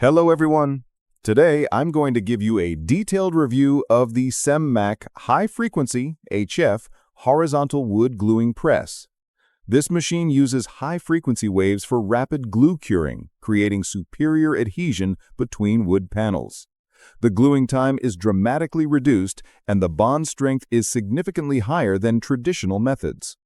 Hello everyone. Today I'm going to give you a detailed review of the SemMac High Frequency HF Horizontal Wood Gluing Press. This machine uses high-frequency waves for rapid glue curing, creating superior adhesion between wood panels. The gluing time is dramatically reduced and the bond strength is significantly higher than traditional methods.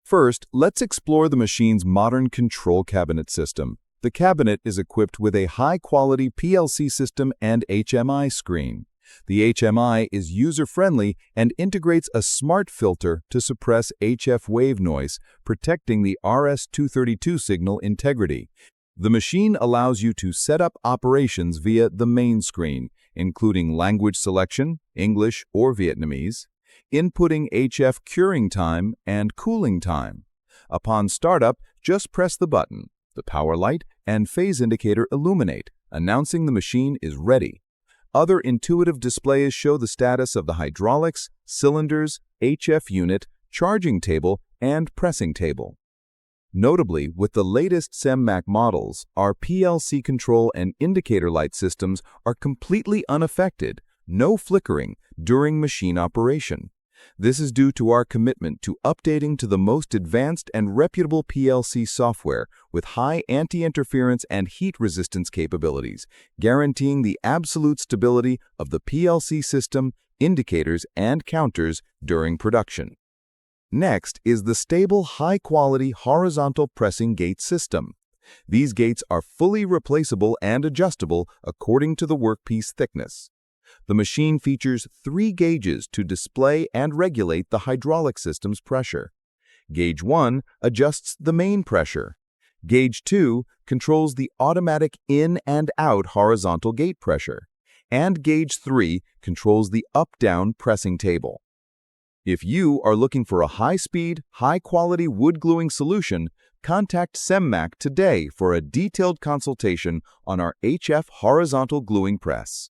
First, let's explore the machine's modern control cabinet system. The cabinet is equipped with a high-quality PLC system and HMI screen. The HMI is user-friendly and integrates a smart filter to suppress HF wave noise, protecting the RS-232 signal integrity. The machine allows you to set up operations via the main screen, including language selection, English or Vietnamese, inputting HF curing time and cooling time. Upon startup, just press the button. The power light and phase indicator illuminate, announcing the machine is ready. Other intuitive displays show the status of the hydraulics, cylinders, HF unit, charging table, and pressing table. Notably, with the latest SemMac models, our PLC control and indicator light systems are completely unaffected, no flickering, during machine operation. This is due to our commitment to updating to the most advanced and reputable PLC software with high anti-interference and heat resistance capabilities, guaranteeing the absolute stability of the PLC system, indicators, and counters during production. Next is the stable, high-quality horizontal pressing gate system. These gates are fully replaceable and adjustable according to the workpiece thickness. The machine features 3 gauges to display and regulate the hydraulic system's pressure. Gauge 1 adjusts the main pressure. Gauge 2 controls the automatic in and out horizontal gate pressure. And Gauge 3 controls the up-down pressing table. If you are looking for a high-speed, high-quality wood gluing solution, contact SemMac today for a detailed consultation on our HF horizontal gluing press.